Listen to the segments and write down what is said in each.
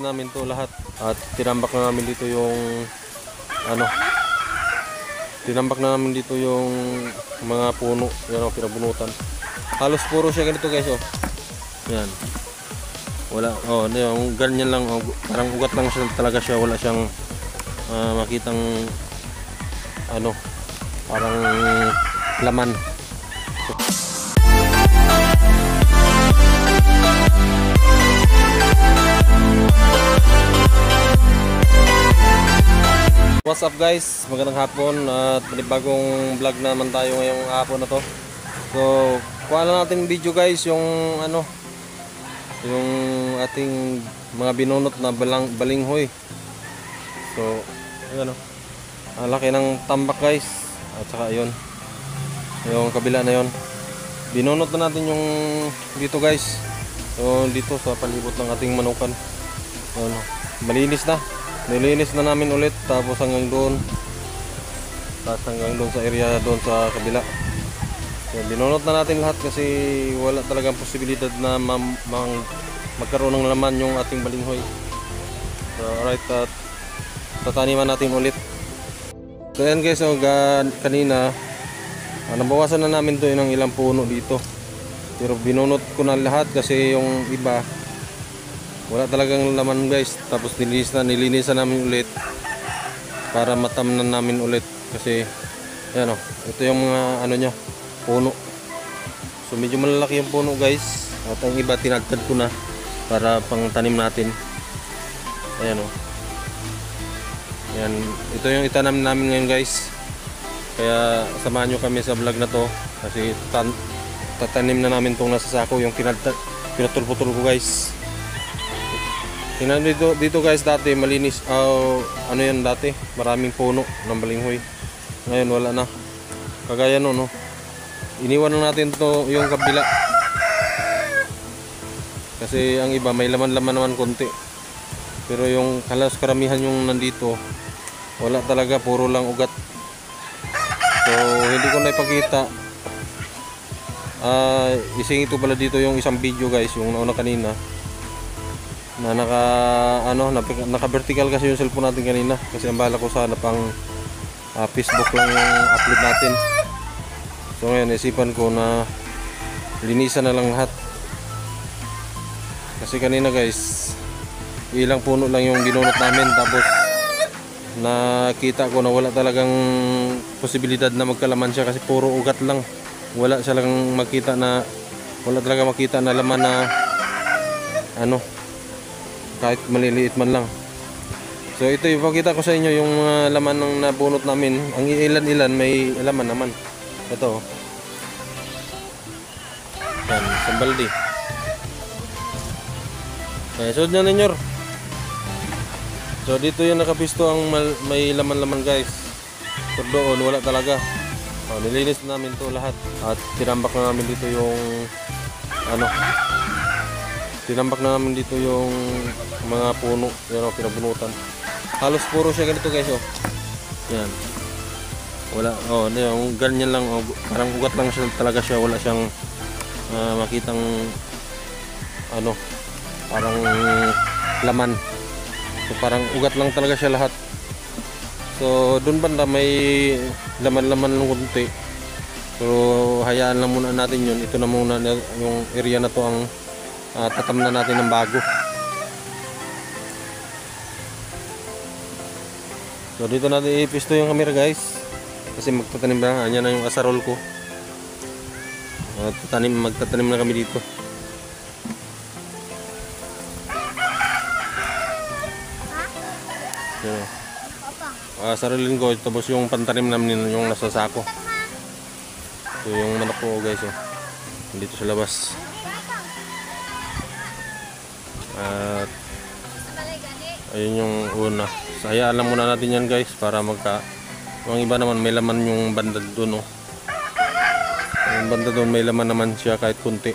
namin to lahat. At tinambak na namin dito yung mga puno. Yan o, pinabunutan. Halos puro siya ganito guys oh. Yan. Wala, oh, yung ganyan lang, oh, parang ugat lang siya talaga siya, wala siyang makitang parang laman. What's up guys? Magandang hapon at panibagong vlog naman tayo ngayong hapon na to. So, kuha lang natin video guys, yung yung ating mga binunot na balinghoy. So, ayan ang laki ng tambak guys. At saka yun, yung kabila na yun. Binunot na natin yung dito guys. So, dito sa palibot ng ating manukan. Ayan, malinis na. Nilinis na namin ulit, tapos hanggang doon sa area doon sa kabila. So, binunot na natin lahat kasi wala talagang posibilidad na magkaroon ng laman yung ating balinghoy. So alright, at tataniman natin ulit. So yan guys, so, kanina nabawasan na namin to ng ilang puno dito, pero binunot ko na lahat kasi yung iba wala talagang laman guys. Tapos nilinisan namin ulit para matamnan namin ulit kasi yan o, ito yung mga niya, puno. So medyo malalaki yung puno guys. At ang iba tinagtad ko na para pang tanim natin. Ayan o. Yan, ito yung itanam namin ngayon guys. Kaya samahan nyo kami sa vlog na to kasi tatanim na namin tong nasa sako, yung pinatulpo-tulpo ko guys. Tingnan dito guys, dati malinis, yan dati, maraming puno ng balinghoy. Ngayon wala na. Kagaya no, iniwan na natin to yung kabila. Kasi ang iba may laman-laman naman konti. Pero yung halos karamihan yung nandito, wala talaga, puro lang ugat. So hindi ko na ipakita. Isingit ko pala dito yung isang video guys, yung nauna kanina. Na naka-vertical kasi yung cellphone natin kanina kasi ang bala ko sana pang Facebook lang yung upload natin. So ngayon isipan ko na linisan na lang lahat kasi kanina guys ilang puno lang yung binunot namin, tapos nakita ko na wala talagang posibilidad na magkalaman siya kasi puro ugat lang. Wala talaga makita na laman na kahit maliliit man lang. So ito ipakita ko sa inyo yung laman ng nabunot namin. Ang ilan-ilan may laman naman. Ito. Yan, sambaldi. Okay, sunod na ninyo. So dito yung nakapisto ang may laman-laman guys. So doon wala talaga. Nilinis na namin to lahat. At tinambak na namin dito yung mga puno. Yan o, pinabunutan. Halos puro siya ganito guys oh. Yan. Wala, yung ganyan lang oh, parang ugat lang siya talaga siya, wala siyang makitang parang laman. So parang ugat lang talaga siya lahat. So doon banda may laman-laman ng kunti. So hayaan lang muna natin yun. Ito na muna yung area na to ang tatamnan natin ng bago. So dito natin ipisto yung camera guys kasi magtatanim na. Yan na yung asarol ko. Magtatanim na kami dito. Asarolin ko tapos yung pantanim namin yung nasa sako. So yung manok ko guys oh, dito sa labas. At ayun yung una. Hayaan lang muna natin yan guys para yung iba naman may laman yung banda doon oh. Yung banda doon may laman naman siya kahit kunti.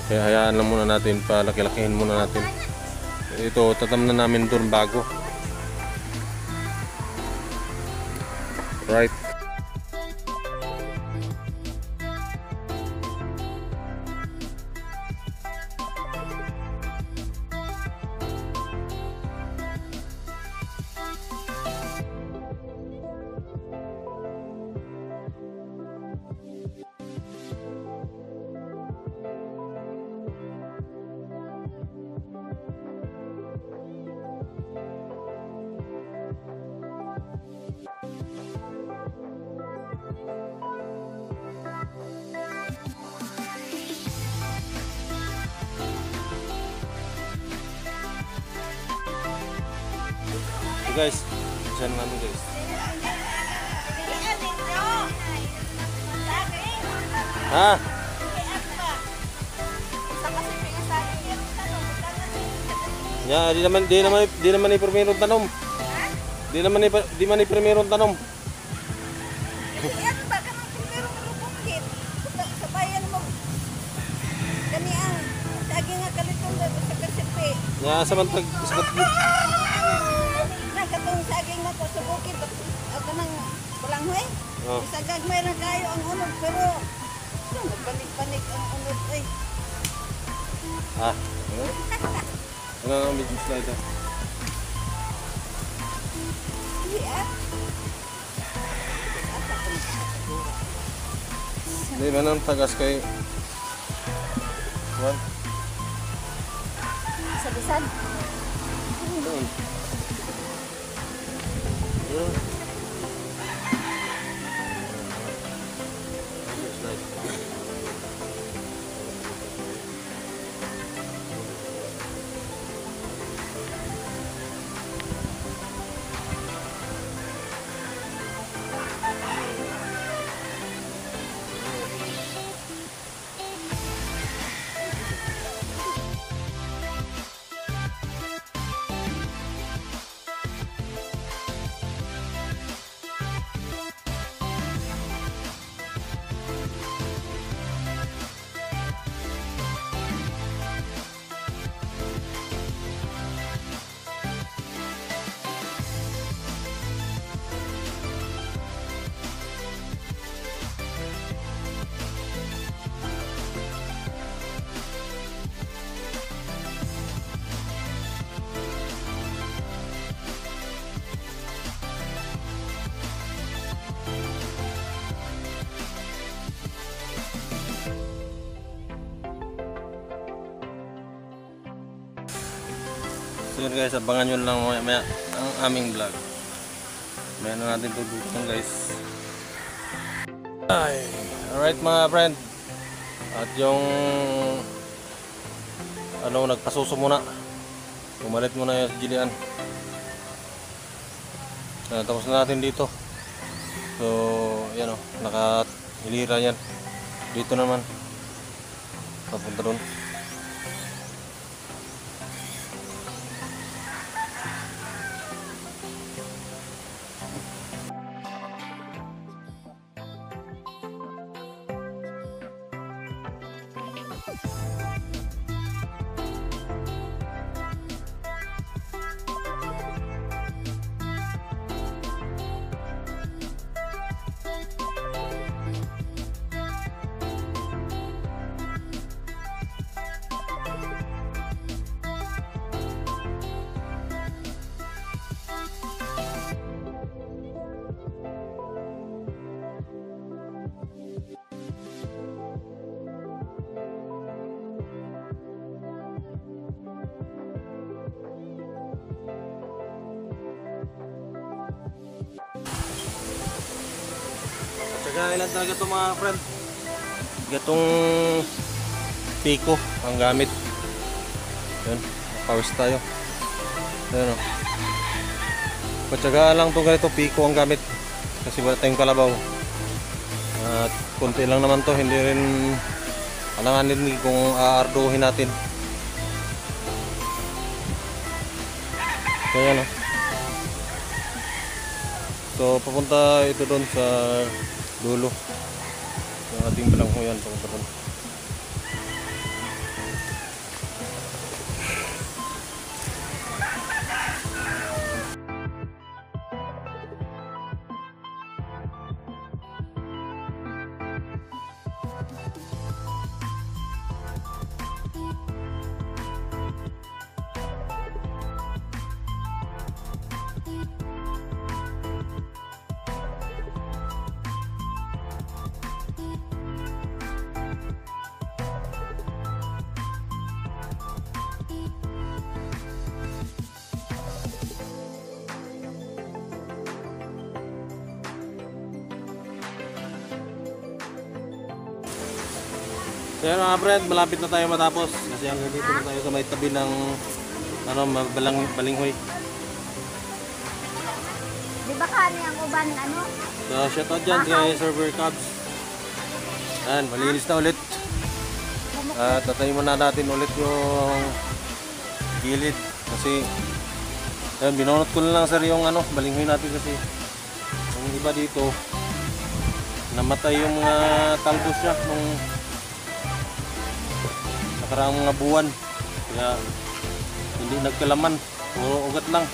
Kaya hayaan lang muna natin, palaki-lakihin muna natin. Ito tatamnan namin doon bago. Right. So guys, isa na namin guys. Ha? Ya, di naman ni primerong tanom. Di man ni primerong tanom. Ya, samantag nakatong saging na po sa bukid ako nang balanghoy. Isa gagmay na kayo ang unod pero panik ang unod ay. Ah. Ano ang medyo slide? Yeah. Di man ang tagas kay Juan. Sa bisan. Doon. So yun guys, abangan nyo lang maya ang aming vlog. Maya na natin tutukan guys. Alright mga friend. At yung nagpasuso muna. Umalit muna yung Jillian. Tapos na natin dito. So yan o, nakahilira yan. Dito naman papunta doon. Tsaka ilan talaga ito mga friend. Gatong piko ang gamit. Yan, pawis tayo. Ayan o. Patsagaan lang itong ganito, piko ang gamit. Kasi wala tayong kalabaw. At konti lang naman to, hindi rin alanganin kung aarduhin natin. Kaya no. So papunta ito doon sa dulo. Yung ating balanghoyan papunta doon. Kaya mga friend, malapit na tayo matapos kasi hanggang dito na tayo sa may tabi ng balinghoy. baka niyang uban ano? So, shoutout dyan kay Server Cubs. Ayan, malinis na ulit. At tatayin muna natin ulit yung gilid. Kasi, ayan, binunot ko na lang sir yung ano, balinghoy natin kasi yung iba dito, namatay yung mga talbos niya nung nakaraang mga buwan. Kaya, hindi nagkalaman. Puro ugat lang.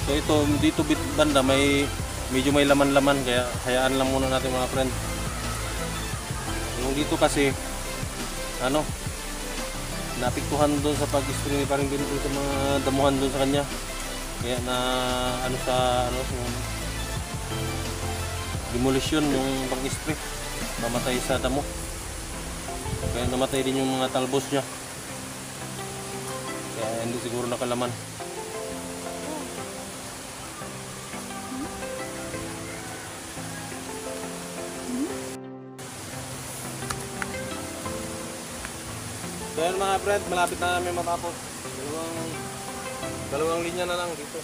So ito, dito banda medyo may laman-laman, kaya hayaan lang muna natin mga friend. Yung dito kasi ano, napiktuhan doon sa pag-spray ni Paring Benny doon sa mga damuhan doon sa kanya. Kaya na ano sa ano yung demolition yung pag-spray, mamatay sa damo. Kaya namatay din yung mga talbos niya. Kaya hindi siguro nakalaman. So yun mga friend, malapit na namin matapos. Dalawang linya na lang dito.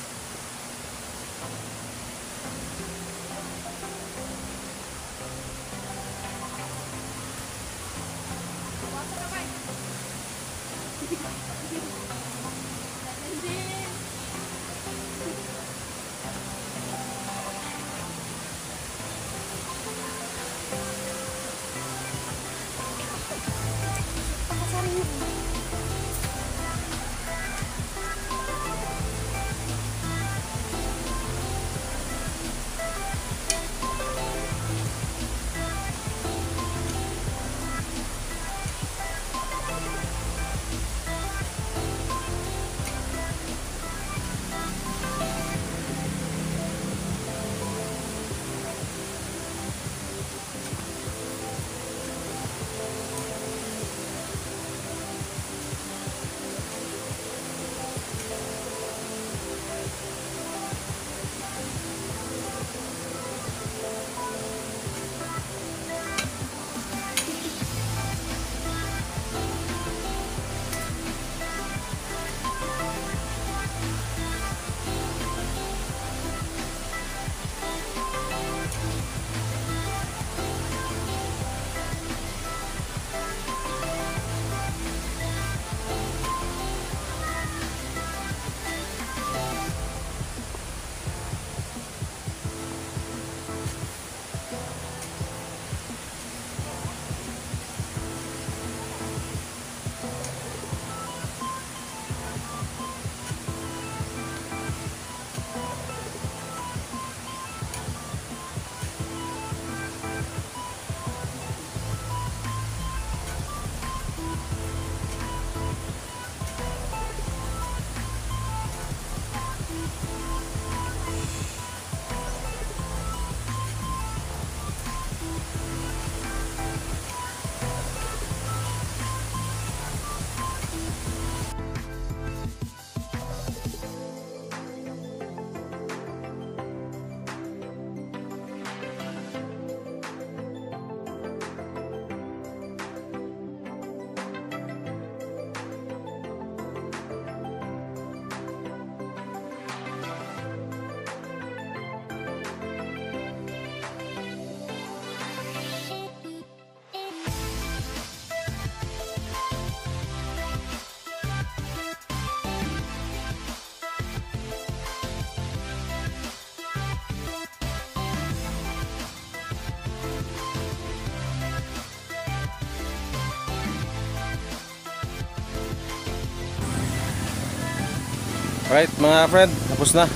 Alright mga friend, tapos na.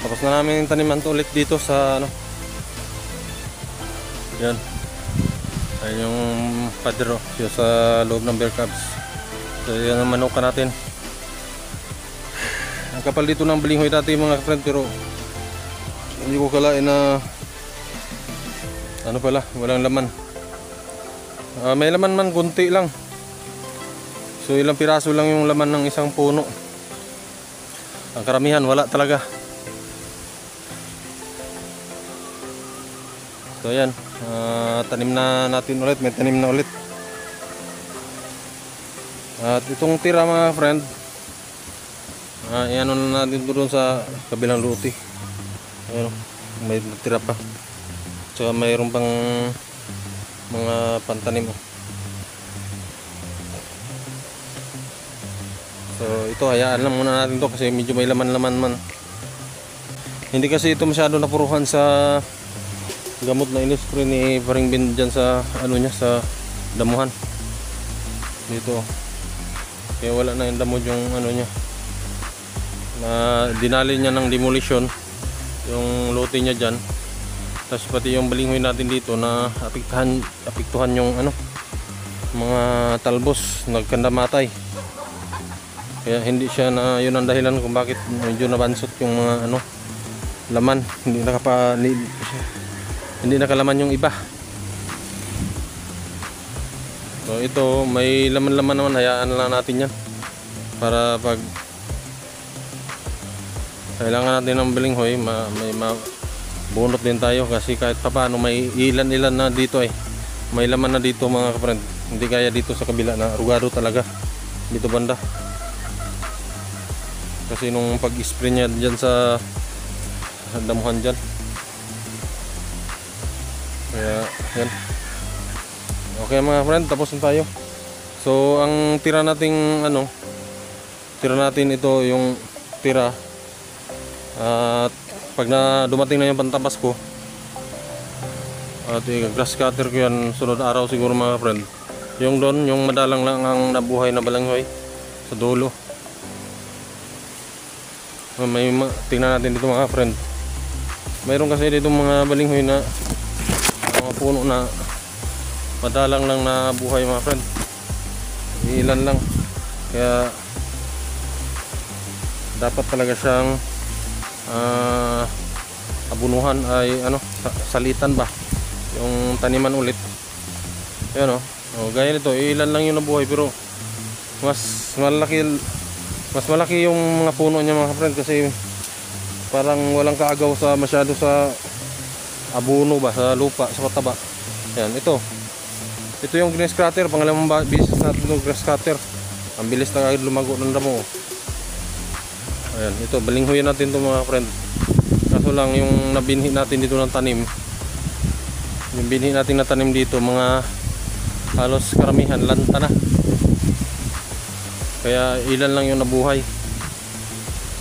Tapos na namin taniman to ulit dito sa ano. Yan. Ayun yung padro yung sa loob ng bear cubs. So yan ang manuka natin. Ang kapal dito ng balinghoy dati mga friend, pero hindi ko kalain na ano pala, walang laman. May laman man, kunti lang. So ilang piraso lang yung laman ng isang puno. Ang karamihan wala talaga. So ayan, tanim na natin ulit, may tanim na ulit. At itong tira mga friend, Iano na natin doon sa kabilang luti. Ayun, may tira pa. Tsaka mayroon pang mga pantanim. So ito, hayaan lang muna natin to kasi medyo may laman-laman man. Hindi kasi ito masyado napuruhan sa gamot na in-spray ni Paring Ben dyan sa ano niya, sa damuhan. Dito. Kaya wala na yung damo yung ano niya. Na dinali niya ng demolition yung lote niya dyan. Tapos pati yung balinghoy natin dito na apektuhan yung ano, mga talbos nagkandamatay. Kaya hindi siya na, yun ang dahilan kung bakit medyo nabansot yung mga ano, laman. Hindi nakalaman yung iba. So ito may laman-laman naman, hayaan lang natin yan para pag kailangan natin ng balinghoy, may bunot din tayo kasi kahit papaano may ilan-ilan na dito may laman na dito mga kapatid. Hindi kaya dito sa kabila na rugado talaga dito banda. Kasi nung pag-spray niya dyan sa damuhan dyan. Kaya yan. Okay mga friend, tapos na tayo. So ang tira nating ano, tira natin ito yung tira. At pag na dumating na yung pantabas ko at grass cutter ko yan sunod araw siguro mga friend. Yung doon, yung madalang lang ang nabuhay na balanghoy sa dulo. Tingnan natin dito mga friend. Mayroon kasi dito mga balinghoy na mga puno na madalang lang na buhay mga friend. Ilan lang. Kaya dapat talaga siyang abunuhan ay ano, salitan ba yung taniman ulit. Ayan gaya nito, ilan lang yung nabuhay pero mas malaki yung mga puno niya mga friend kasi parang walang kaagaw sa masyado sa abuno ba sa lupa, sa pataba. Ayan, ito yung grass cutter, pangalawang business natin itong grass cutter. Ang bilis na agad lumago ng damo. Ayan, ito balinghoy natin ito mga friend. Kaso lang yung nabinhi natin dito ng tanim, yung binhi natin na tanim dito mga halos karamihan lanta na. Kaya ilan lang yung nabuhay.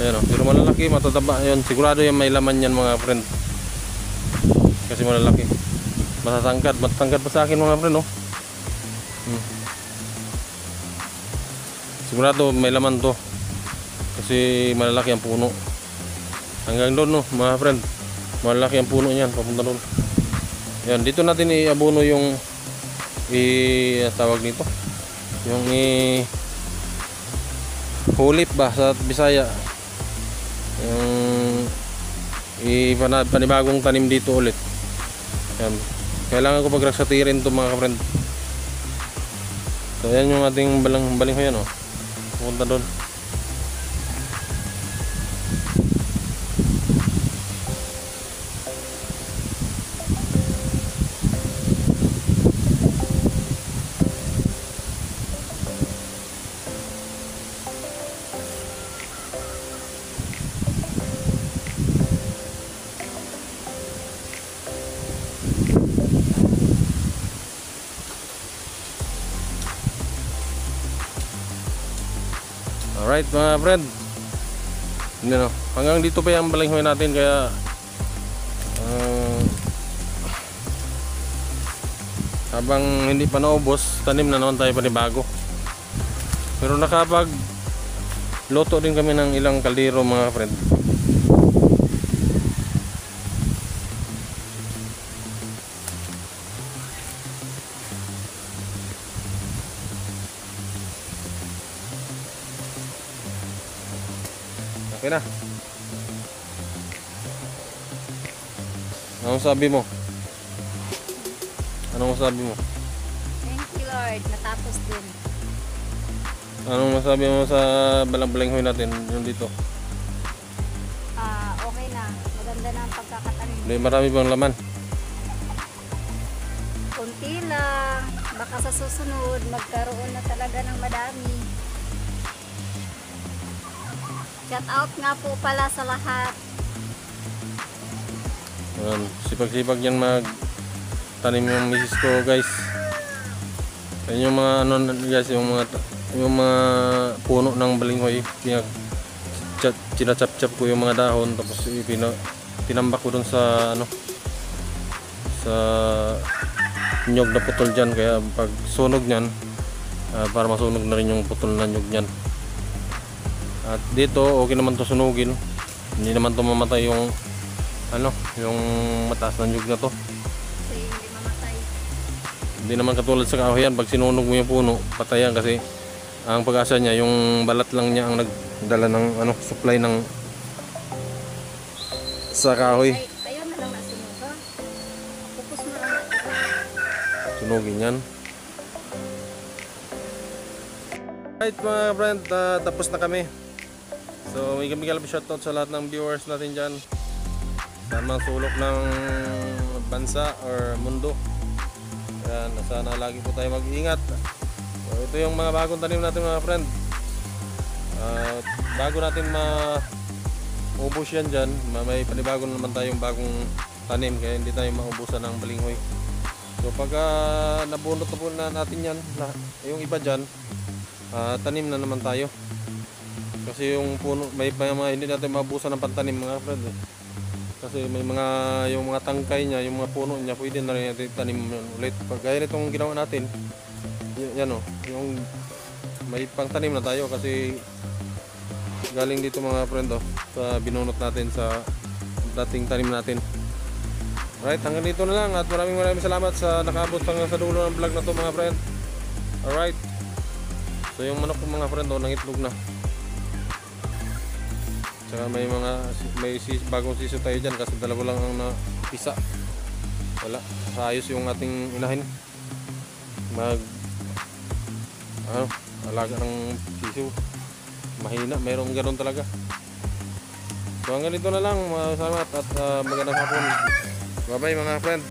Ayan pero malalaki, matataba yun. Sigurado yung may laman yan mga friend. Kasi malalaki. Matatangkad pa sa akin mga friend Sigurado may laman to. Kasi malalaki ang puno. Hanggang doon mga friend. Malalaki ang puno niyan papunta doon. Yan, dito natin iabuno yung tawag nito. Yung hulip ba sa Bisaya. Yung panibagong tanim dito ulit. Yan. Kailangan ko pagraksatirin to mga friend. So yan yung ating balinghoy yan pupunta doon. Alright mga friend, hanggang dito pa yung balinghoy natin. Kaya habang hindi pa naubos, tanim na naman tayo panibago. Pero nakapag luto din kami ng ilang kaldero mga friend. Okay na. Anong sabi mo? Anong masabi mo? Thank you Lord, natapos din. Anong masabi mo sa balinghoy natin yung dito? Okay na, maganda na ang pagkakatanim. Marami bang laman? Kunti lang, baka sa susunod magkaroon na talaga ng madami. Shout out nga po pala sa lahat. Ayan, sipag-sipag yan magtanim yung misis ko guys. Ayan yung mga ano guys, yung mga puno ng balinghoy. Tinachap-chap ko yung mga dahon, tapos tinambak ko dun sa ano, sa nyog na putol dyan. Kaya pag sunog nyan, para masunog na rin yung putol na nyog nyan. At dito okay naman to sunugin, hindi naman to mamatay yung ano, yung mataas na nyug na to. Kasi hindi mamatay. Hindi naman katulad sa kahoyan, pag sinunog mo yung puno, patayan kasi ang pag-asa niya, yung balat lang niya ang nagdala ng ano, supply ng sa kahoy. Ay, tayo na lang nasunog ha. Focus mo lang na. Sunugin yan. Right mga friend, tapos na kami. So may kami shoutout sa lahat ng viewers natin dyan sa mga sulok ng bansa or mundo. Ayan, sana lagi po tayo mag-iingat. So, ito yung mga bagong tanim natin mga friend. Bago natin maubos yan dyan, may panibago naman tayong bagong tanim, kaya hindi tayo maubusan ng balinghoy. So pag nabunot na natin yan, yung iba dyan, tanim na naman tayo. Kasi yung puno, may mga hindi natin maubusan ng pantanim mga friend. Kasi may yung mga tangkay niya, yung mga puno niya, pwede na rin natin tanim ulit. Pag gaya nitong ginawa natin, yan o, yung may pangtanim na tayo kasi galing dito mga friend sa binunot natin sa dating tanim natin. Alright, hanggang dito na lang at maraming salamat sa nakaabot hanggang sa dulo ng vlog na to mga friend. Alright, so yung manok ko mga friend nangitlog na. Tsaka may bagong siso tayo dyan kasi dalawa lang ang napisa. Wala, ayos yung ating inahin alaga ng siso. Mahina, mayroong ganoon talaga. So hanggang dito na lang, salamat at magandang hapon. Bye bye mga friend.